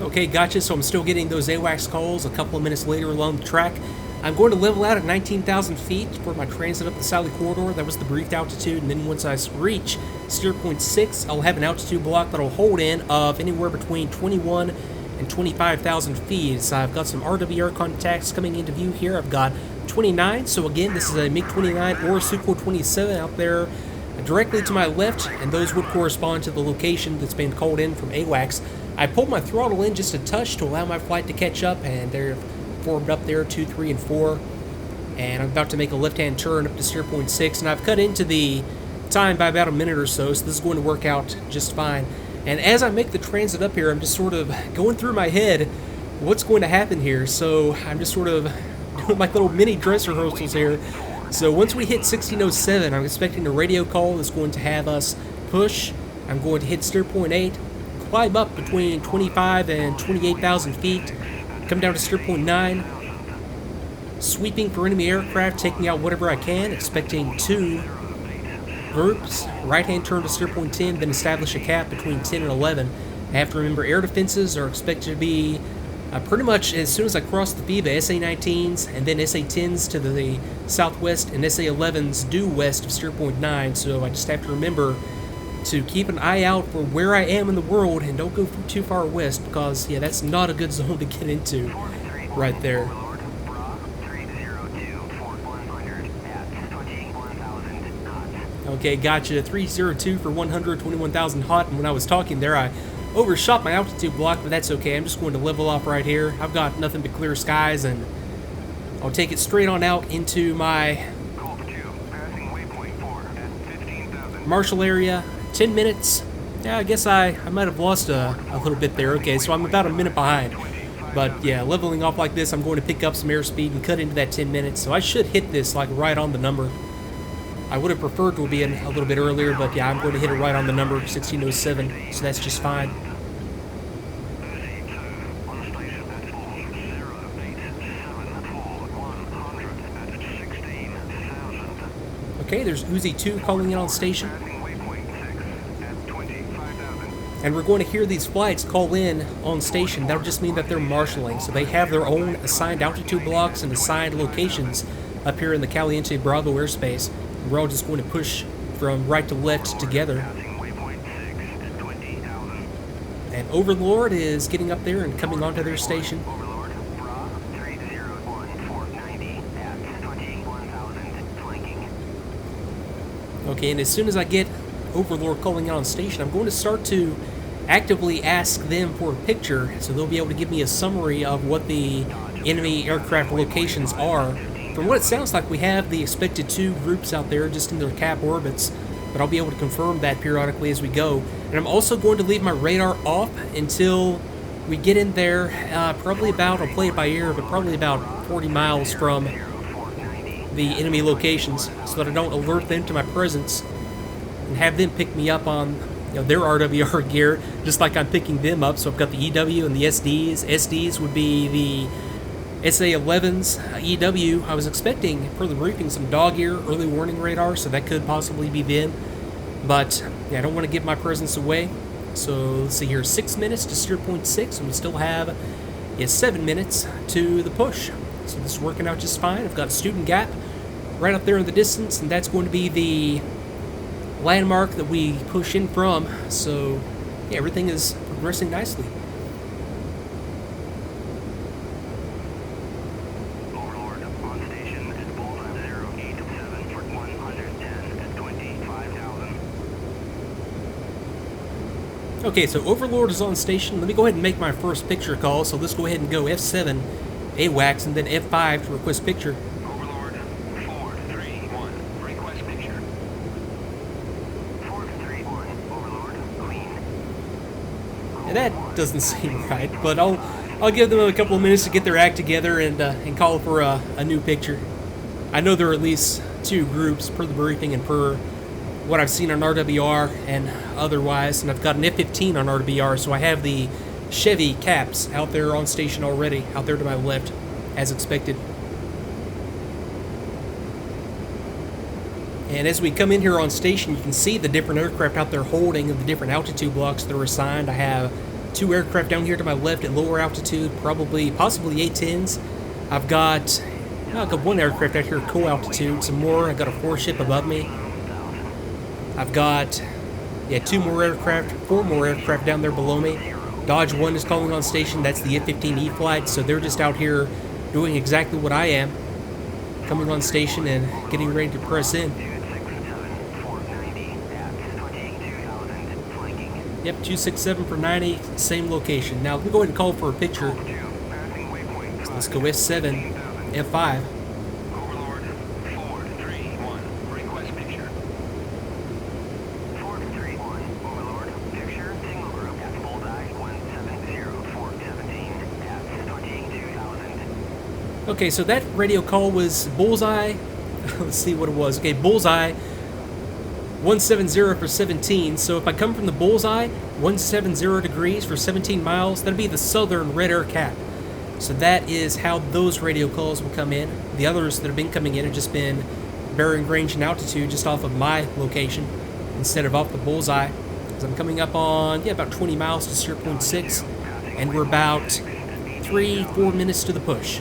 Okay, gotcha. So I'm still getting those AWACS calls a couple of minutes later along the track. I'm going to level out at 19,000 feet for my transit up the Sally Corridor. That was the briefed altitude. And then once I reach 0.6, I'll have an altitude block that'll hold in of anywhere between 21 and 25,000 feet. So I've got some RWR contacts coming into view here. I've got 29. So again, this is a MiG-29 or Sukhoi-27 out there directly to my left, and those would correspond to the location that's been called in from AWACS. I pulled my throttle in just a touch to allow my flight to catch up, and they're formed up there, 2, 3, and 4. And I'm about to make a left-hand turn up to 0.6, and I've cut into the time by about a minute or so this is going to work out just fine. And as I make the transit up here, I'm just sort of going through my head what's going to happen here. So I'm just sort of doing my little mini dress rehearsals here. So once we hit 1607, I'm expecting a radio call that's going to have us push. I'm going to hit 0.8, climb up between 25 and 28,000 feet, come down to 0.9, sweeping for enemy aircraft, taking out whatever I can, expecting 2 groups, right-hand turn to 0.10, then establish a cap between 10 and 11. I have to remember air defenses are expected to be pretty much as soon as I cross the FIBA, SA-19s and then SA-10s to the southwest and SA-11s due west of 0.9, so I just have to remember to keep an eye out for where I am in the world and don't go too far west because, yeah, that's not a good zone to get into right there. Okay, gotcha. 302 for 121,000 hot, and when I was talking there, I overshot my altitude block, but that's okay. I'm just going to level off right here. I've got nothing but clear skies, and I'll take it straight on out into my Marshall area. 10 minutes. Yeah, I guess I might have lost a little bit there. Okay, so I'm about a minute behind. But yeah, leveling off like this, I'm going to pick up some airspeed and cut into that 10 minutes. So I should hit this like right on the number. I would have preferred to be in a little bit earlier, but yeah, I'm going to hit it right on the number, 1607, so that's just fine. Okay, there's Uzi 2 calling in on station. And we're going to hear these flights call in on station. That'll just mean that they're marshalling, so they have their own assigned altitude blocks and assigned locations up here in the Caliente Bravo airspace. We're all just going to push from right to left together. And Overlord is getting up there and coming onto their station. Okay, and as soon as I get Overlord calling in on station, I'm going to start to actively ask them for a picture, so they'll be able to give me a summary of what the enemy aircraft locations are. From what it sounds like, we have the expected 2 groups out there just in their cap orbits, but I'll be able to confirm that periodically as we go. And I'm also going to leave my radar off until we get in there, probably about, I'll play it by ear, but probably about 40 miles from the enemy locations, so that I don't alert them to my presence and have them pick me up on their RWR gear, just like I'm picking them up. So I've got the EW and the SDs. SDs would be the SA-11's EW. I was expecting, per the briefing, some dog ear early warning radar, so that could possibly be them. But yeah, I don't want to give my presence away. So let's see here, 6 minutes to 0.6, and we still have 7 minutes to the push. So this is working out just fine. I've got a student gap right up there in the distance, and that's going to be the landmark that we push in from. So yeah, everything is progressing nicely. Okay, so Overlord is on station. Let me go ahead and make my first picture call. So let's go ahead and go F7, AWACS, and then F5 to request picture. Overlord 431, request picture. 431, Overlord, clean. Yeah, that doesn't seem right, but I'll give them a couple of minutes to get their act together and call for a new picture. I know there are at least 2 groups per the briefing and per what I've seen on RWR and otherwise, and I've got an F-15 on RWR, so I have the Chevy caps out there on station already, out there to my left, as expected. And as we come in here on station, you can see the different aircraft out there holding and the different altitude blocks that are assigned. I have 2 aircraft down here to my left at lower altitude, possibly A-10s. I've got 1 aircraft out here at cool altitude, some more. I've got a 4-ship above me. I've got 4 more aircraft down there below me. Dodge 1 is calling on station. That's the F-15E flight, so they're just out here doing exactly what I am, coming on station and getting ready to press in. Yep, 267 for 90, same location. Now, let me go ahead and call for a picture. So let's go S7, F5. Overlord, 431, request picture. 431, Overlord, picture, single group at bullseye 170417 at 22,000. Okay, so that radio call was bullseye. Let's see what it was. Okay, bullseye 170 for 17. So if I come from the bullseye, 170 degrees for 17 miles, that'd be the southern red air cap. So that is how those radio calls will come in. The others that have been coming in have just been bearing range and altitude just off of my location instead of off the bullseye. Because I'm coming up on, about 20 miles to 0.6, and we're about 3-4 minutes to the push.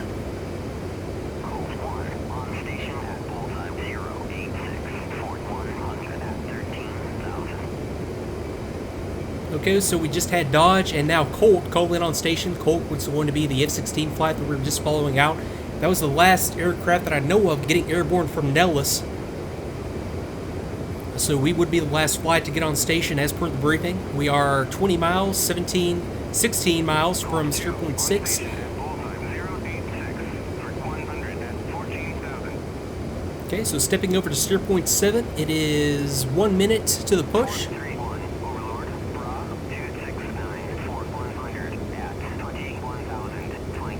Okay, so we just had Dodge and now Colt call in on station. Colt was going to be the F-16 flight that we were just following out. That was the last aircraft that I know of getting airborne from Nellis. So we would be the last flight to get on station as per the briefing. We are 20 miles, 16 miles from 0.6. Okay, so stepping over to 0.7, it is 1 minute to the push.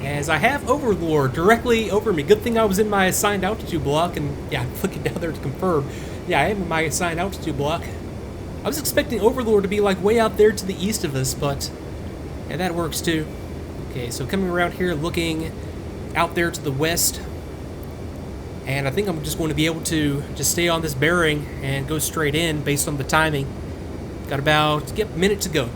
As I have Overlord directly over me. Good thing I was in my assigned altitude block, and I'm flicking down there to confirm. I am in my assigned altitude block. I was expecting Overlord to be like way out there to the east of us, but that works too. Okay, so coming around here, looking out there to the west, and I think I'm just going to be able to just stay on this bearing and go straight in based on the timing. Got about a minute to go.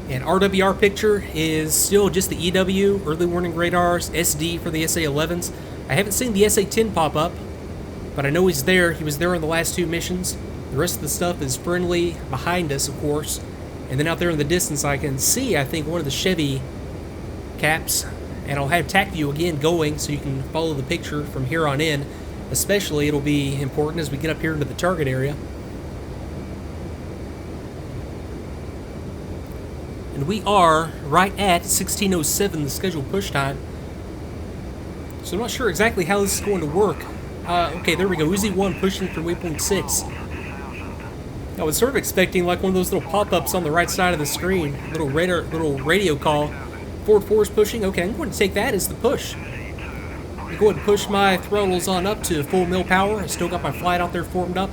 And RWR picture is still just the EW, early warning radars, SD for the SA-11s. I haven't seen the SA-10 pop up, but I know he's there. He was there on the last 2 missions. The rest of the stuff is friendly behind us, of course. And then out there in the distance, I can see, I think, one of the Chevy caps. And I'll have TACVIEW again going so you can follow the picture from here on in. Especially, it'll be important as we get up here into the target area. And we are right at 16:07, the scheduled push time. So I'm not sure exactly how this is going to work. Okay, there we go. Uzi 1 pushing for waypoint 6. I was sort of expecting like one of those little pop-ups on the right side of the screen. Little radio call. Ford 4 is pushing. Okay, I'm going to take that as the push. I'm going to push my throttles on up to full mil power. I still got my flight out there formed up.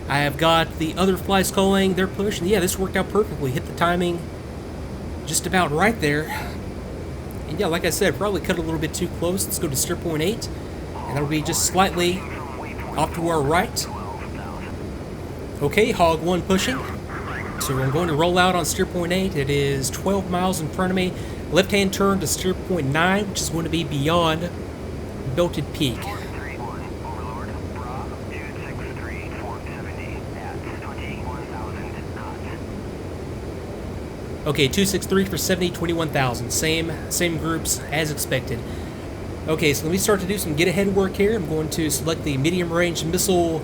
I have got the other flights calling their push. And this worked out perfectly. Hit the timing just about right there. And like I said, probably cut a little bit too close. Let's go to 0.8, and that'll be just slightly off to our right. Okay, Hog 1 pushing. So I'm going to roll out on 0.8. It is 12 miles in front of me. Left-hand turn to 0.9, which is going to be beyond Belted Peak. Okay, 263 for 70, 21,000. Same groups as expected. Okay, so let me start to do some get-ahead work here. I'm going to select the medium-range missile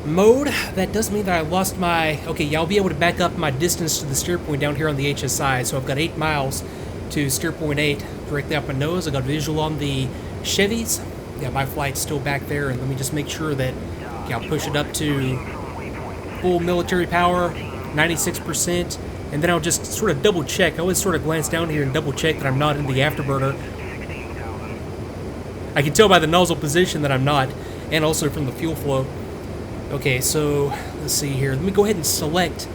mode. That does mean that I lost my... Okay, I'll be able to back up my distance to the steer point down here on the HSI. So I've got 8 miles to steer point 8 directly up my nose. I got a visual on the Chevys. My flight's still back there, and let me just make sure that I'll push it up to full military power, 96%. And then I'll just sort of double check. I always sort of glance down here and double check that I'm not in the afterburner. I can tell by the nozzle position that I'm not, and also from the fuel flow. Okay, so let's see here. Let me go ahead and select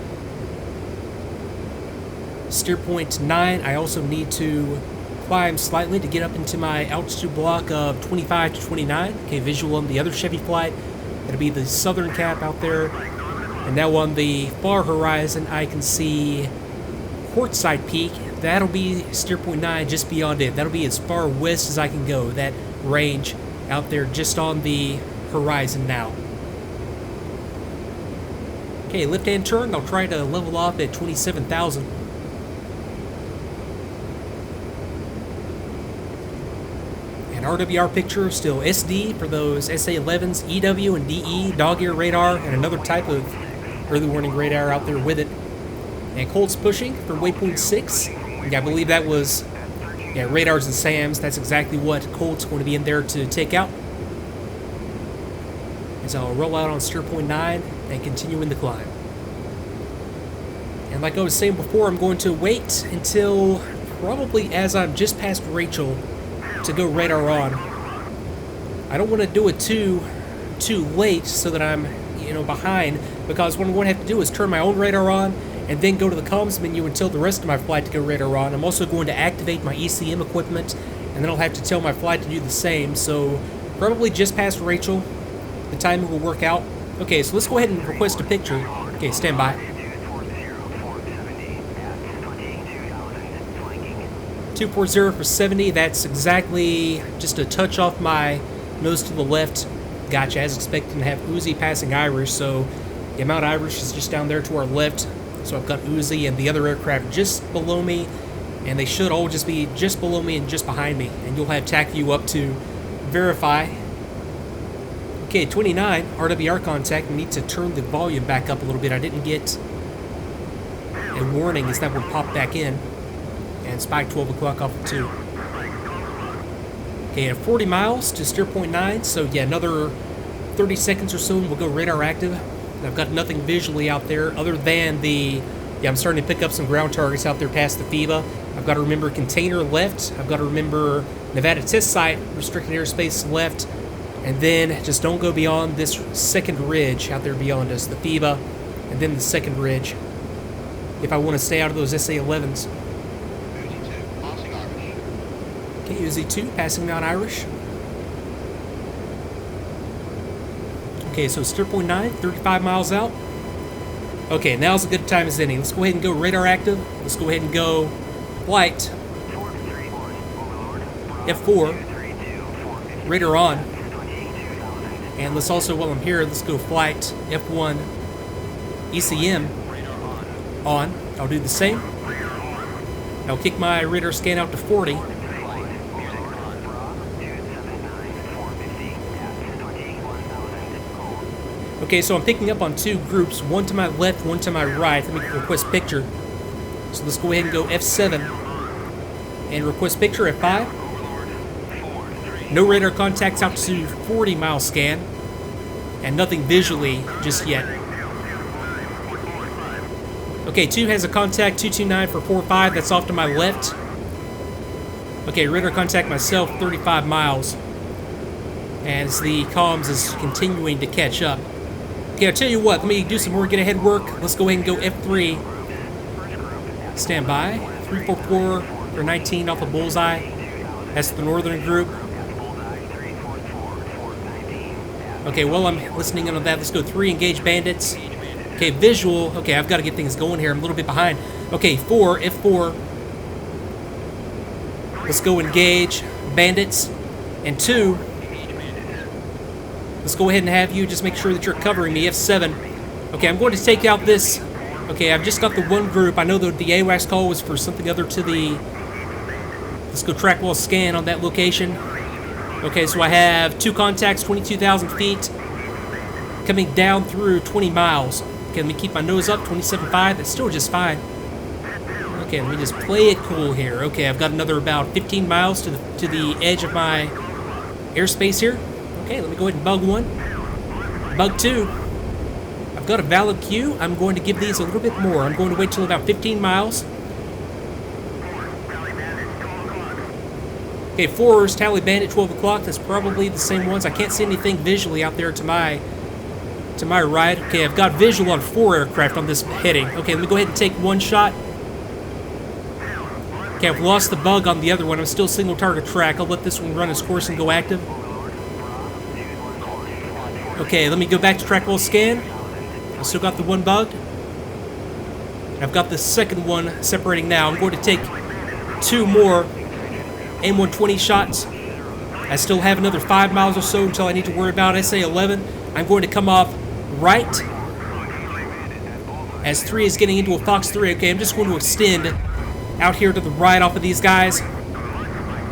steer point 9. I also need to climb slightly to get up into my altitude block of 25 to 29. Okay, visual on the other Chevy flight. That'll be the southern cap out there And now on the far horizon, I can see Quartzsite Peak. That'll be steer point 9 just beyond it. That'll be as far west as I can go. That range out there just on the horizon now. Okay, left-hand turn. I'll try to level off at 27,000. And RWR picture still SD for those SA-11s, EW and DE, dog-ear radar, and another type of early warning radar out there with it. And Colt's pushing for waypoint 6. Yeah, I believe that was radars and SAMs. That's exactly what Colt's going to be in there to take out. As I'll roll out on steer point 9 and continue in the climb. And like I was saying before, I'm going to wait until probably as I'm just past Rachel to go radar on. I don't want to do it too late so that I'm behind, because what I'm going to have to do is turn my own radar on and then go to the comms menu and tell the rest of my flight to go radar on. I'm also going to activate my ECM equipment, and then I'll have to tell my flight to do the same. So probably just past Rachel, the timing will work out. Okay, so let's go ahead and request a picture. Okay, stand by. 240 for 70. That's exactly just a touch off my nose to the left. Gotcha. As expected to have Uzi passing Irish, so the amount of Irish is just down there to our left. So I've got Uzi and the other aircraft just below me, and they should all just be just below me and just behind me. And you'll have TACVIEW up to verify. Okay, 29, RWR contact. We need to turn the volume back up a little bit. I didn't get a warning as that would pop back in. And spike 12 o'clock off of 2. Okay, at 40 miles to steer point 9, so yeah, another 30 seconds or so and we'll go radar active. And I've got nothing visually out there other than I'm starting to pick up some ground targets out there past the FIBA. I've got to remember container left. I've got to remember Nevada test site, restricted airspace left. And then just don't go beyond this second ridge out there beyond us, the FIBA, and then the second ridge. If I want to stay out of those SA-11s. Okay, UZ2 passing Mount Irish. Okay, so steer point 9, 35 miles out. Okay, now's a good time as any. Let's go ahead and go radar active. Let's go ahead and go flight F4, radar on. And let's also, while I'm here, let's go flight F1 ECM on. I'll do the same. I'll kick my radar scan out to 40. Okay, so I'm picking up on two groups, one to my left, one to my right. Let me request picture. So let's go ahead and go F7 and request picture F5. No radar contacts out to 40 mile scan, and nothing visually just yet. Okay, 2 has a contact, 229 for 45, that's off to my left. Okay, radar contact myself, 35 miles. As the comms is continuing to catch up. Okay, I'll tell you what, let me do some more get ahead work. Let's go ahead and go F3. Stand by. 344 for 19 off of Bullseye. That's the northern group. Okay, while I'm listening in on that, let's go 3, engage bandits. Okay, visual. Okay, I've got to get things going here. I'm a little bit behind. Okay, 4, F4. Let's go engage bandits. And 2, let's go ahead and have you just make sure that you're covering me, F7. Okay, I'm going to take out this. Okay, I've just got the one group. I know that the AWACS call was for something other to the... Let's go track wall scan on that location. Okay, so I have 2 contacts, 22,000 feet, coming down through 20 miles. Okay, let me keep my nose up, 27.5. That's still just fine. Okay, let me just play it cool here. Okay, I've got another about 15 miles to the edge of my airspace here. Okay, let me go ahead and bug 1. Bug 2. I've got a valid queue. I'm going to give these a little bit more. I'm going to wait till about 15 miles. Okay, 4 is Tally Bandit, 12 o'clock. That's probably the same ones. I can't see anything visually out there to my right. Okay, I've got visual on 4 aircraft on this heading. Okay, let me go ahead and take 1 shot. Okay, I've lost the bug on the other one. I'm still single target track. I'll let this one run its course and go active. Okay, let me go back to track wall scan. I still got the one bugged. I've got the second one separating now. I'm going to take 2 more AIM-120 shots. I still have another 5 miles or so until I need to worry about SA-11. I'm going to come off right as 3 is getting into a Fox 3. Okay, I'm just going to extend out here to the right off of these guys.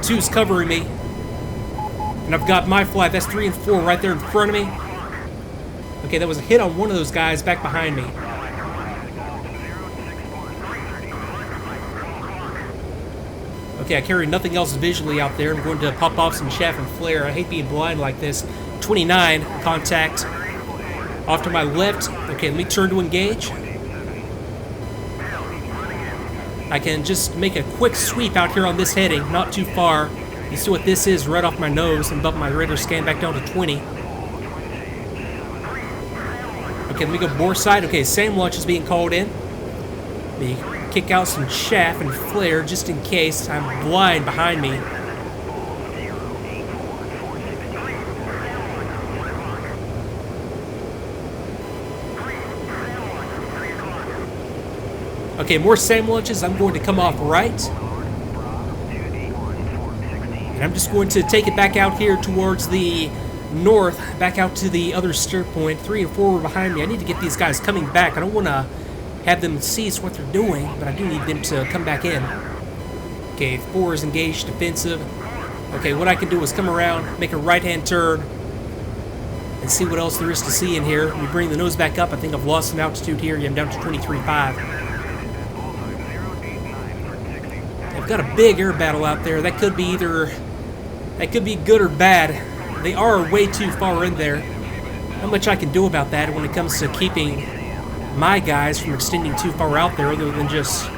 2's covering me. And I've got my flight. That's 3 and 4 right there in front of me. Okay, that was a hit on one of those guys back behind me. Okay, I carry nothing else visually out there. I'm going to pop off some chaff and flare. I hate being blind like this. 29, contact. Off to my left. Okay, let me turn to engage. I can just make a quick sweep out here on this heading, not too far. You see what this is right off my nose, and bump my radar scan back down to 20. Okay, let me go bore side. Okay, same launch is being called in. Let me kick out some chaff and flare just in case I'm blind behind me. Okay, more SAM launches. I'm going to come off right. And I'm just going to take it back out here towards the north, back out to the other steer point. 3 and 4 were behind me. I need to get these guys coming back. I don't want to have them cease what they're doing, but I do need them to come back in. Okay, 4 is engaged defensive. Okay, what I can do is come around, make a right-hand turn, and see what else there is to see in here. Let me bring the nose back up. I think I've lost some altitude here. Yeah, I'm down to 23.5. I've got a big air battle out there. That could be good or bad. They are way too far in there. Not much I can do about that when it comes to keeping my guys from extending too far out there, other than just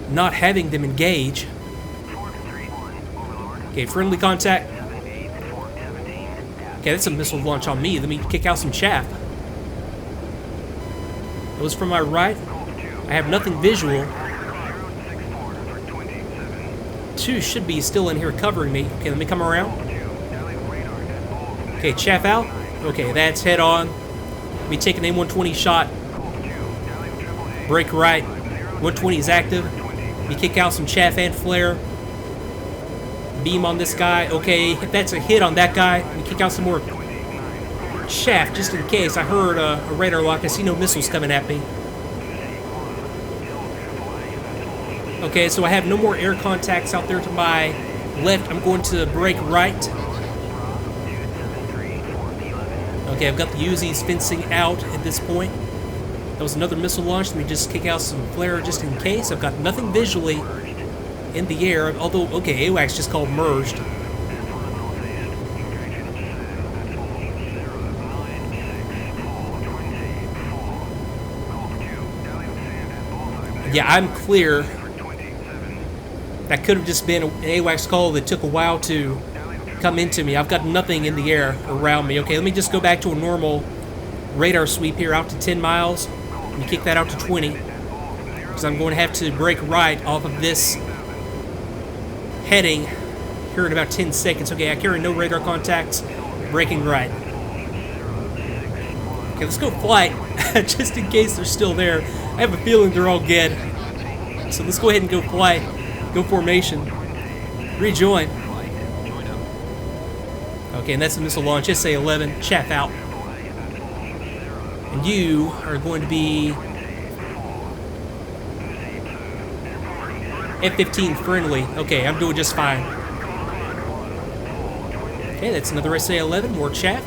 not having them engage. Okay, friendly contact. Okay, that's a missile launch on me. Let me kick out some chaff. It was from my right. I have nothing visual. 2 should be still in here covering me. Okay, let me come around. Okay, chaff out. Okay, that's head on. Let me take an AIM-120 shot. Brake right. 120 is active. Let me kick out some chaff and flare. Beam on this guy. Okay, if that's a hit on that guy, let me kick out some more chaff just in case. I heard a radar lock. I see no missiles coming at me. Okay, so I have no more air contacts out there to my left. I'm going to brake right. Okay, I've got the Uzis fencing out at this point. That was another missile launch. Let me just kick out some flare just in case. I've got nothing visually in the air, although, okay, AWACS just called merged. Yeah, I'm clear. That could have just been an AWACS call that took a while to come into me. I've got nothing in the air around me. Okay, let me just go back to a normal radar sweep here out to 10 miles. Let me kick that out to 20. Because I'm going to have to brake right off of this heading here in about 10 seconds. Okay, I carry no radar contacts. Braking right. Okay, let's go flight, just in case they're still there. I have a feeling they're all dead. So let's go ahead and go flight. Go formation. Rejoin. Okay, and that's a missile launch. SA-11. Chaff out. And you are going to be F-15 friendly. Okay, I'm doing just fine. Okay, that's another SA-11. More chaff.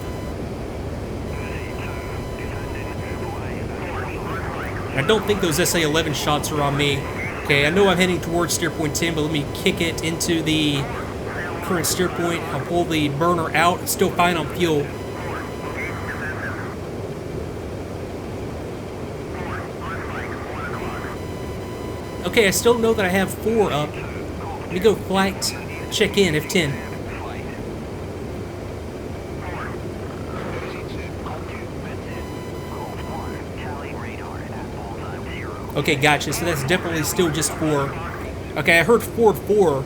I don't think those SA-11 shots are on me. Okay, I know I'm heading towards steer point 10, but let me kick it into the current steer point. I'll pull the burner out. It's still fine on fuel. Okay, I still know that I have 4 up. Let me go flight, check in, F10. Okay, gotcha. So that's definitely still just 4. Okay, I heard 4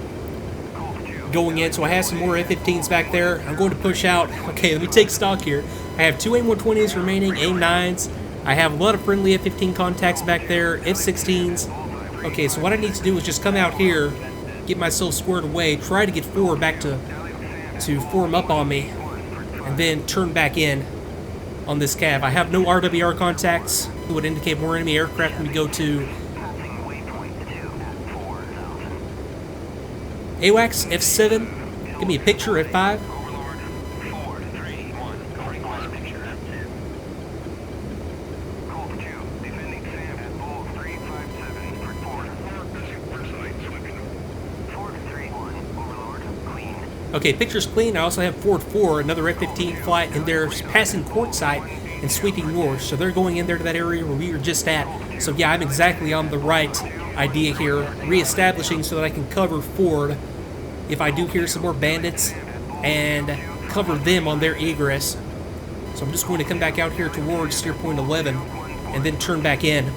going in, so I have some more F-15s back there. I'm going to push out. Okay, let me take stock here. I have 2 AIM-120s remaining, AIM-9s. I have a lot of friendly F-15 contacts back there, F-16s. Okay, so what I need to do is just come out here, get myself squared away, try to get forward back to form up on me, and then turn back in on this cav. I have no RWR contacts. It would indicate more enemy aircraft when we go to AWACS, F7. Give me a picture, F5. Okay, picture's clean. I also have Ford 4, another F-15 flight, and they're passing quartzite and sweeping north. So they're going in there to that area where we were just at. So yeah, I'm exactly on the right idea here, reestablishing so that I can cover Ford if I do hear some more bandits and cover them on their egress. So I'm just going to come back out here towards steer point 11 and then turn back in.